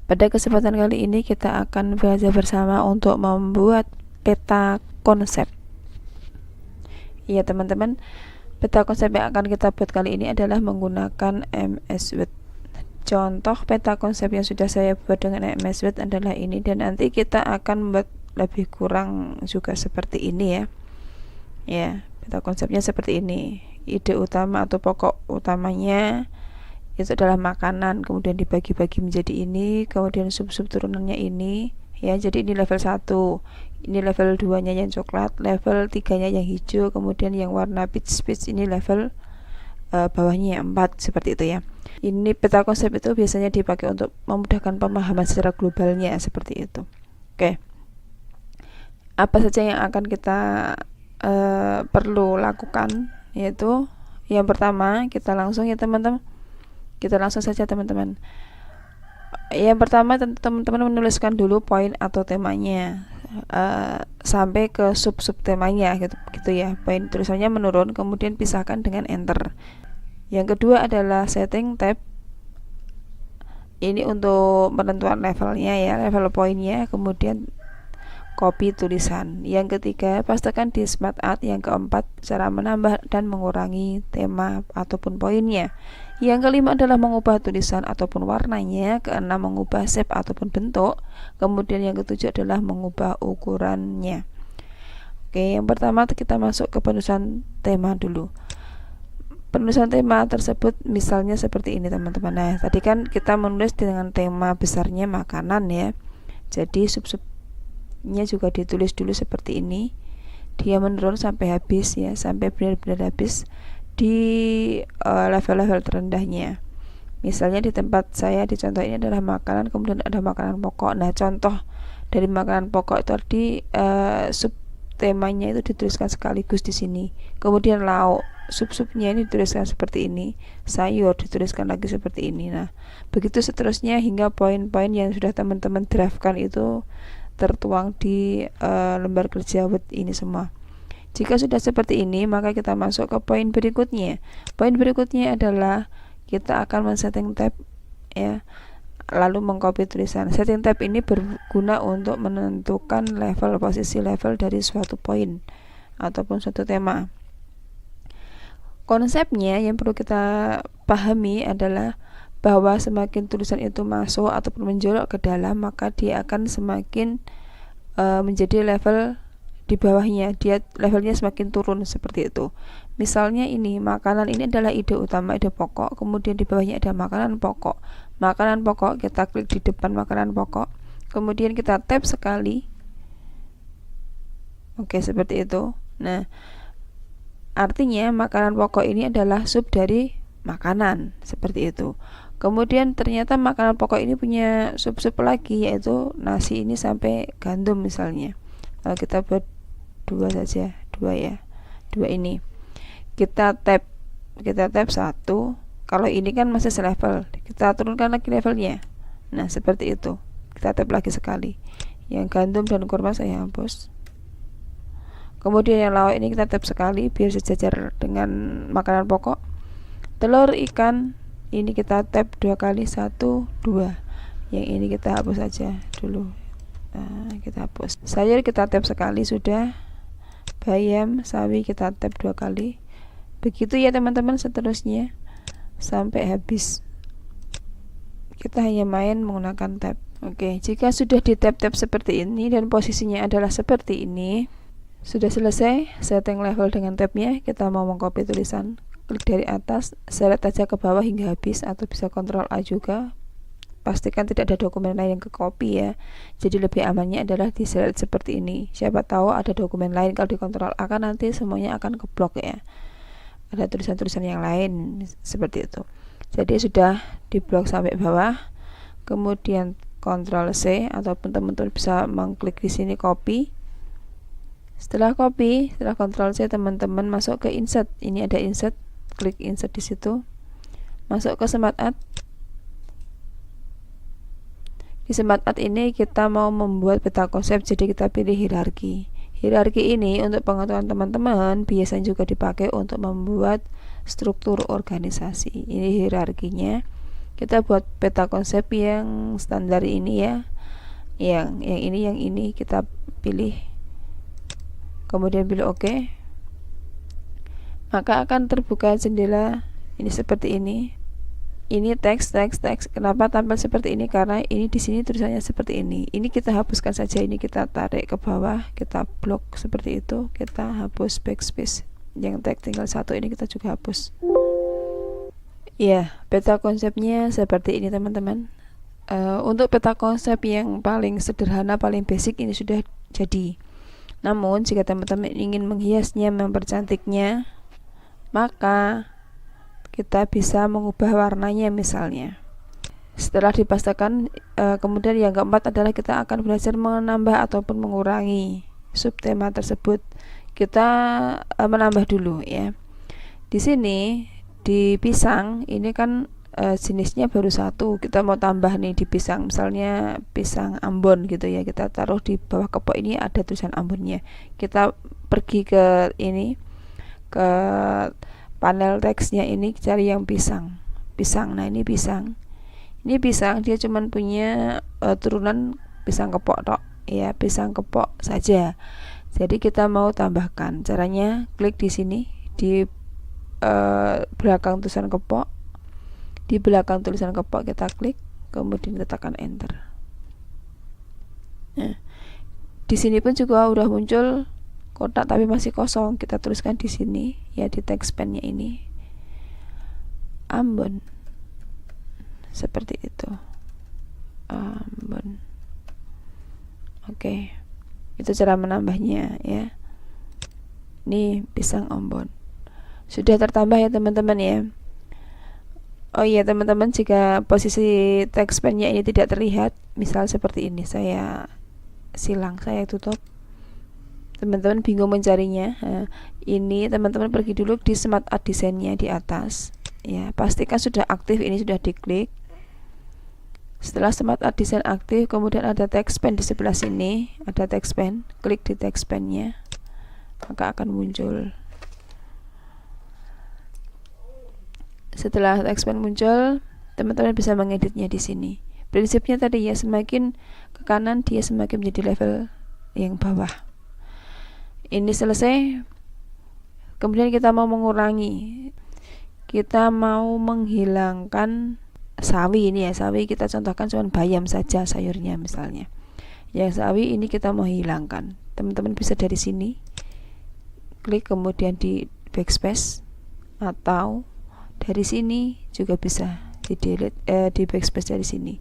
Pada kesempatan kali ini kita akan belajar bersama untuk membuat peta konsep. Ya teman-teman, peta konsep yang akan kita buat kali ini adalah menggunakan MS Word. Contoh peta konsep yang sudah saya buat dengan MS Word adalah ini, dan nanti kita akan membuat lebih kurang juga seperti ini ya. Ya, peta konsepnya seperti ini. Ide utama atau pokok utamanya itu adalah makanan, kemudian dibagi-bagi menjadi ini, kemudian sub-sub turunannya ini ya. Jadi ini level 1, ini level 2 nya yang coklat, level 3 nya yang hijau, kemudian yang warna peach ini level bawahnya yang 4, seperti itu ya. Ini peta konsep itu biasanya dipakai untuk memudahkan pemahaman secara globalnya, seperti itu. Oke, apa saja yang akan kita perlu lakukan, yaitu yang pertama kita langsung ya teman-teman, kita langsung saja teman-teman. Yang pertama teman-teman menuliskan dulu poin atau temanya sampai ke sub-sub temanya gitu ya. Poin tulisannya menurun, kemudian pisahkan dengan enter. Yang kedua adalah setting tab. Ini untuk penentuan levelnya ya, level poinnya, kemudian copy tulisan. Yang ketiga, pastikan di smart art. Yang keempat, cara menambah dan mengurangi tema ataupun poinnya. Yang kelima adalah mengubah tulisan ataupun warnanya. Keenam, mengubah shape ataupun bentuk. Kemudian yang ketujuh adalah mengubah ukurannya. Oke, yang pertama kita masuk ke penulisan tema dulu. Penulisan tema tersebut misalnya seperti ini teman-teman. Nah, tadi kan kita menulis dengan tema besarnya makanan ya. Jadi sub-subnya juga ditulis dulu seperti ini. Dia menurun sampai habis ya, sampai benar-benar habis di level-level terendahnya. Misalnya di tempat saya di contoh ini adalah makanan, kemudian ada makanan pokok. Nah, contoh dari makanan pokok itu di sub temanya itu dituliskan sekaligus di sini. Kemudian lauk, sub-subnya ini dituliskan seperti ini. Sayur dituliskan lagi seperti ini. Nah, begitu seterusnya hingga poin-poin yang sudah teman-teman draftkan itu tertuang di lembar kerja Word ini semua. Jika sudah seperti ini, maka kita masuk ke poin berikutnya. Poin berikutnya adalah kita akan men-setting tab ya, lalu mengcopy tulisan. Setting tab ini berguna untuk menentukan level, posisi level dari suatu poin ataupun suatu tema. Konsepnya yang perlu kita pahami adalah bahwa semakin tulisan itu masuk ataupun menjorok ke dalam, maka dia akan semakin menjadi level di bawahnya, dia levelnya semakin turun, seperti itu. Misalnya ini, makanan ini adalah ide utama, ide pokok, kemudian di bawahnya ada makanan pokok. Makanan pokok, kita klik di depan makanan pokok, kemudian kita tab sekali. Oke, seperti itu. Nah, artinya makanan pokok ini adalah sub dari makanan, seperti itu. Kemudian ternyata makanan pokok ini punya sub-sub lagi, yaitu nasi ini sampai gandum misalnya. Kita buat 2 saja, 2 ya, 2 ini. Kita tab 1. Kalau ini kan masih selevel, kita turunkan lagi levelnya. Nah, seperti itu. Kita tab lagi sekali. Yang gandum dan kurma saya hapus. Kemudian yang lauk ini kita tab sekali biar sejajar dengan makanan pokok. Telur ikan ini kita tab 2 kali, 1, 2. Yang ini kita hapus saja dulu. Nah, kita hapus. Sayur kita tab sekali sudah. Bayam, sawi kita tab 2 kali. Begitu ya teman-teman seterusnya sampai habis. Kita hanya main menggunakan tab. Oke, jika sudah di tab-tab seperti ini dan posisinya adalah seperti ini, sudah selesai setting level dengan tabnya. Kita mau mengcopy tulisan, klik dari atas, seret aja ke bawah hingga habis, atau bisa Ctrl A juga. Pastikan tidak ada dokumen lain yang ke copy ya. Jadi lebih amannya adalah di select seperti ini. Siapa tahu ada dokumen lain, kalau di Ctrl A kan nanti semuanya akan keblok ya. Ada tulisan-tulisan yang lain seperti itu. Jadi sudah diblok sampai bawah. Kemudian Ctrl C, ataupun teman-teman bisa mengklik di sini copy. Setelah copy, setelah Ctrl C, teman-teman masuk ke insert. Ini ada insert, klik insert di situ. Masuk ke smart art. Di smart art ini kita mau membuat peta konsep, jadi kita pilih hierarki. Hierarki ini untuk pengetahuan teman-teman biasanya juga dipakai untuk membuat struktur organisasi. Ini hierarkinya. Kita buat peta konsep yang standar ini ya, yang ini kita pilih, kemudian pilih OK, maka akan terbuka jendela ini seperti ini. Ini teks. Kenapa tampil seperti ini? Karena ini di sini tulisannya seperti ini. Ini kita hapuskan saja, ini kita tarik ke bawah, kita blok seperti itu, kita hapus backspace. Yang teks tinggal satu ini kita juga hapus. Ya, peta konsepnya seperti ini teman-teman. Untuk peta konsep yang paling sederhana, paling basic ini sudah jadi. Namun jika teman-teman ingin menghiasnya, mempercantiknya, maka kita bisa mengubah warnanya misalnya. Setelah dipastikan, kemudian yang keempat adalah kita akan belajar menambah ataupun mengurangi subtema tersebut. Kita menambah dulu ya. Di sini di pisang ini kan jenisnya baru satu, kita mau tambah nih di pisang, misalnya pisang Ambon gitu ya, kita taruh di bawah kepok ini ada tulisan Ambonnya. Kita pergi ke ini, ke panel teksnya ini, cari yang pisang. Nah ini pisang dia cuman punya turunan pisang kepok tok ya, pisang kepok saja. Jadi kita mau tambahkan, caranya klik di sini di belakang tulisan kepok, kita klik, kemudian tekan enter. Nah, di sini pun juga udah muncul kotak tapi masih kosong, kita tuliskan di sini ya, di text pen-nya ini Ambon, seperti itu, Ambon. Oke, itu cara menambahnya ya. Ini pisang Ambon sudah tertambah ya teman-teman ya. Oh iya teman-teman, jika posisi text pen-nya ini tidak terlihat, misal seperti ini, saya silang, saya tutup, teman-teman bingung mencarinya, ini teman-teman pergi dulu di Smart Art Design-nya di atas ya, pastikan sudah aktif, ini sudah diklik. Setelah Smart Art Design aktif, kemudian ada text pen di sebelah sini, ada text pen, klik di text pen-nya, maka akan muncul. Setelah text pen muncul, teman-teman bisa mengeditnya di sini. Prinsipnya tadi ya, semakin ke kanan dia semakin menjadi level yang bawah. Ini selesai. Kemudian kita mau mengurangi, kita mau menghilangkan sawi ini ya. Sawi kita contohkan cuma bayam saja sayurnya misalnya. Yang sawi ini kita mau hilangkan. Teman-teman bisa dari sini klik, kemudian di backspace, atau dari sini juga bisa di delete, di backspace dari sini.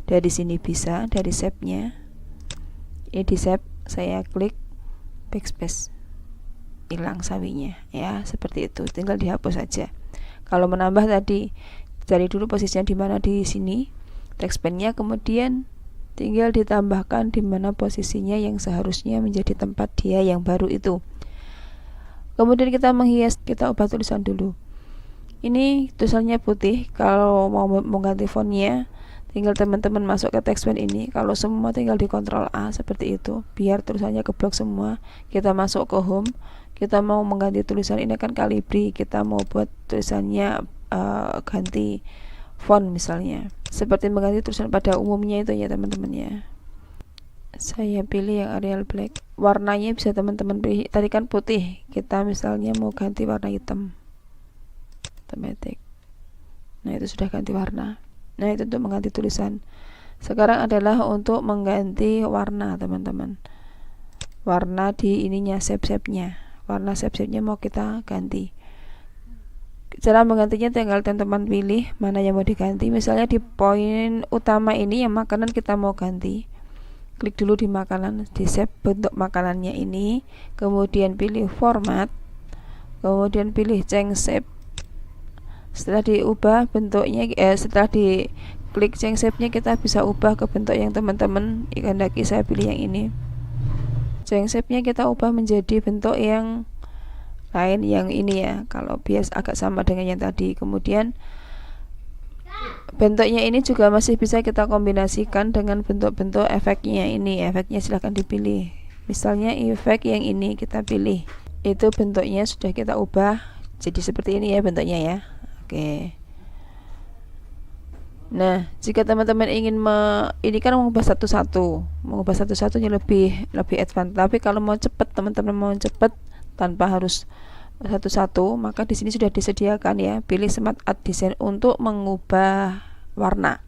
Dari sini bisa, dari shape-nya. Ini di shape, saya klik backspace, hilang sawinya ya, seperti itu, tinggal dihapus saja. Kalau menambah tadi, cari dulu posisinya di mana, di sini text pen-nya, kemudian tinggal ditambahkan di mana posisinya yang seharusnya menjadi tempat dia yang baru itu. Kemudian kita menghias, kita ubah tulisan dulu. Ini tulisannya putih, kalau mau mengganti fontnya tinggal teman-teman masuk ke text pen ini. Kalau semua tinggal di Ctrl A seperti itu, biar tulisannya keblok semua. Kita masuk ke home, kita mau mengganti tulisan ini kan Calibri, kita mau buat tulisannya ganti font misalnya, seperti mengganti tulisan pada umumnya itu ya teman-teman ya. Saya pilih yang Arial Black. Warnanya bisa teman-teman pilih, tadi kan putih, kita misalnya mau ganti warna hitam, automatic. Nah itu sudah ganti warna. Nah itu untuk mengganti tulisan. Sekarang adalah untuk mengganti warna teman-teman. Warna di ininya, shape-nya. Warna shape-nya mau kita ganti. Cara menggantinya tinggal teman-teman pilih mana yang mau diganti. Misalnya di poin utama ini yang makanan kita mau ganti, klik dulu di makanan, di shape bentuk makanannya ini, kemudian pilih format, kemudian pilih change shape. Setelah diubah bentuknya, setelah diklik change shape-nya, kita bisa ubah ke bentuk yang teman-teman kehendaki. Saya pilih yang ini. Change shape-nya kita ubah menjadi bentuk yang lain, yang ini ya, kalau bias agak sama dengan yang tadi. Kemudian bentuknya ini juga masih bisa kita kombinasikan dengan bentuk-bentuk efeknya ini. Efeknya silahkan dipilih. Misalnya efek yang ini kita pilih. Itu bentuknya sudah kita ubah jadi seperti ini ya bentuknya ya. Oke. Nah, jika teman-teman ingin ini kan mengubah satu-satunya lebih advance. Tapi kalau mau cepat, teman-teman mau cepat tanpa harus satu-satu, maka di sini sudah disediakan ya. Pilih Smart Add Design untuk mengubah warna.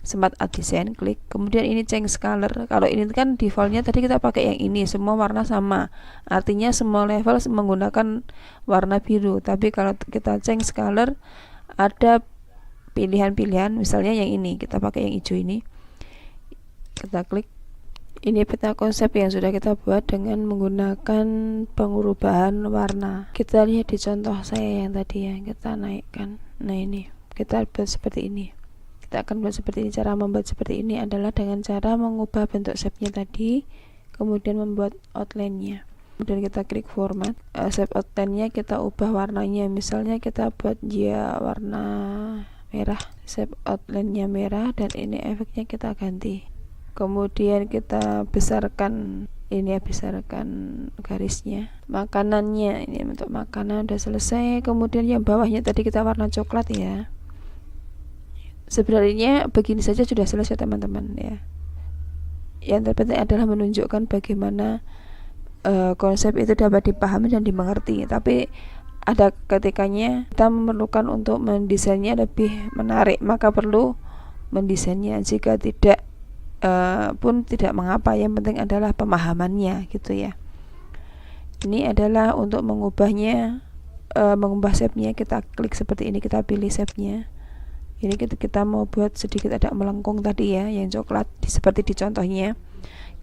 Smart Add Design, klik. Kemudian ini Change Color. Kalau ini kan defaultnya tadi kita pakai yang ini, semua warna sama. Artinya semua level menggunakan warna biru. Tapi kalau kita Change Color, ada pilihan-pilihan. Misalnya yang ini, kita pakai yang hijau ini. Kita klik. Ini peta konsep yang sudah kita buat dengan menggunakan pengurubahan warna. Kita lihat di contoh saya yang tadi ya, kita naikkan. Nah ini, kita buat seperti ini. Kita akan buat seperti ini. Cara membuat seperti ini adalah dengan cara mengubah bentuk shape-nya tadi, kemudian membuat outline-nya. Kemudian kita klik format, shape outline-nya kita ubah warnanya. Misalnya kita buat dia warna merah, shape outline-nya merah, dan ini efeknya kita ganti. Kemudian kita besarkan ini ya, besarkan garisnya. Makanannya, ini untuk makanan udah selesai. Kemudian yang bawahnya tadi kita warna coklat ya. Sebenarnya begini saja sudah selesai teman-teman ya. Yang terpenting adalah menunjukkan bagaimana konsep itu dapat dipahami dan dimengerti. Tapi ada ketikanya kita memerlukan untuk mendesainnya lebih menarik, maka perlu mendesainnya. Jika tidak pun tidak mengapa, yang penting adalah pemahamannya gitu ya. Ini adalah untuk mengubahnya, mengubah shape-nya. Kita klik seperti ini, kita pilih shape-nya. Ini kita mau buat sedikit ada melengkung tadi ya, yang coklat seperti di contohnya.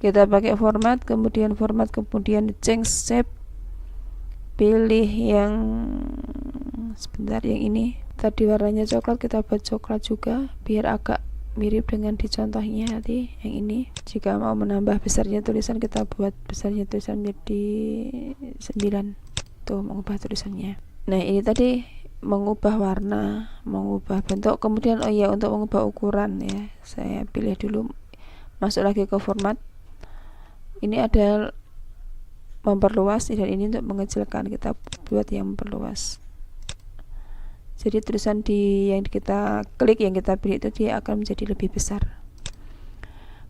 Kita pakai format, kemudian change shape. Pilih yang sebentar, yang ini. Tadi warnanya coklat, kita buat coklat juga biar agak mirip dengan di contohnya tadi yang ini. Jika mau menambah besarnya tulisan, kita buat besarnya tulisan menjadi 9. Tuh, mengubah tulisannya. Nah, ini tadi mengubah warna, mengubah bentuk. Kemudian untuk mengubah ukuran ya, saya pilih dulu, masuk lagi ke format. Ini ada memperluas dan ini untuk mengecilkan, kita buat yang memperluas. Jadi tulisan yang kita klik, yang kita pilih itu dia akan menjadi lebih besar.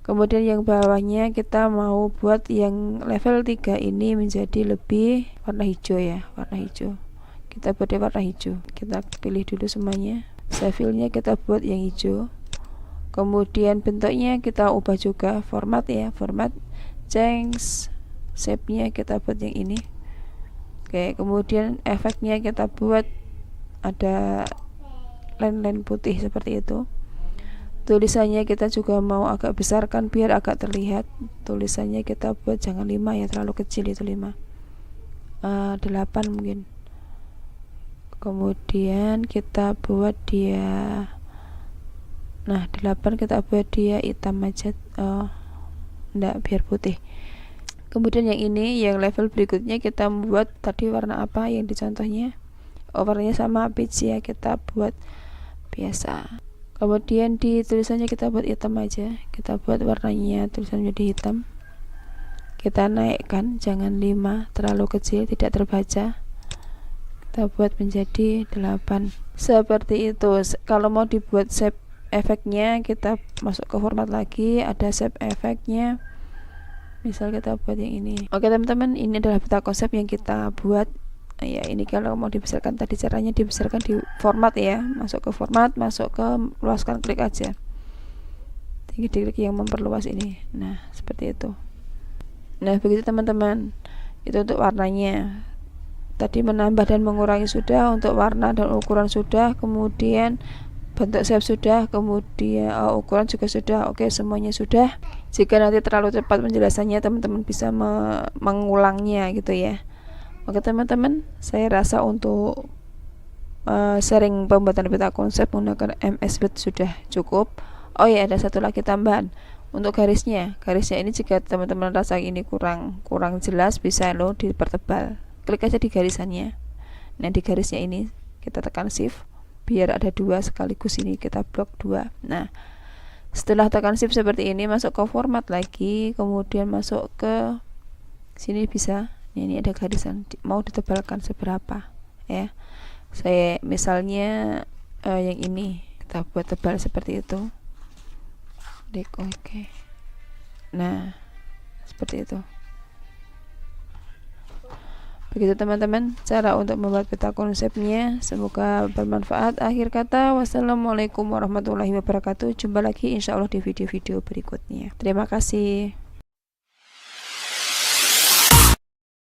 Kemudian yang bawahnya kita mau buat yang level 3 ini menjadi lebih warna hijau ya, warna hijau. Kita buat warna hijau. Kita pilih dulu semuanya. Fill-nya kita buat yang hijau. Kemudian bentuknya kita ubah juga, format ya, format, change shape-nya kita buat yang ini. Oke, kemudian efeknya kita buat ada line-line putih seperti itu. Tulisannya kita juga mau agak besarkan biar agak terlihat. Tulisannya kita buat jangan 5 ya, terlalu kecil itu 5. 8 mungkin. Kemudian kita buat dia, nah 8 kita buat dia hitam aja, enggak, biar putih. Kemudian yang ini, yang level berikutnya kita membuat tadi warna apa yang di contohnya, warnanya sama peach ya, kita buat biasa. Kemudian di tulisannya kita buat hitam aja, kita buat warnanya tulisan menjadi hitam. Kita naikkan, jangan 5, terlalu kecil tidak terbaca. Kita buat menjadi 8 seperti itu. Kalau mau dibuat shape efeknya, kita masuk ke format lagi, ada shape efeknya, misal kita buat yang ini. Oke teman-teman, ini adalah peta konsep yang kita buat ya. Ini kalau mau dibesarkan, tadi caranya dibesarkan di format ya, masuk ke format, masuk ke luaskan, klik aja, klik yang memperluas ini. Nah seperti itu. Nah begitu teman-teman, itu untuk warnanya. Tadi menambah dan mengurangi sudah, untuk warna dan ukuran sudah, kemudian bentuk shape sudah, kemudian ukuran juga sudah. Oke, semuanya sudah. Jika nanti terlalu cepat penjelasannya, teman-teman bisa mengulangnya gitu ya. Oke teman-teman, saya rasa untuk sharing pembuatan peta konsep menggunakan MS Word sudah cukup. Oh ya, ada satu lagi tambahan untuk garisnya. Garisnya ini jika teman-teman rasa ini kurang jelas, bisa lo dipertebal. Klik aja di garisannya. Nah di garisnya ini kita tekan shift biar ada 2 sekaligus, ini kita blok 2. Nah setelah tekan shift seperti ini, masuk ke format lagi, kemudian masuk ke sini bisa. Ini ada garisan, mau ditebalkan seberapa ya. Saya misalnya yang ini kita buat tebal seperti itu. Oke. Nah, seperti itu. Begitu teman-teman cara untuk membuat peta konsepnya. Semoga bermanfaat. Akhir kata, wassalamualaikum warahmatullahi wabarakatuh. Jumpa lagi insya Allah di video-video berikutnya. Terima kasih.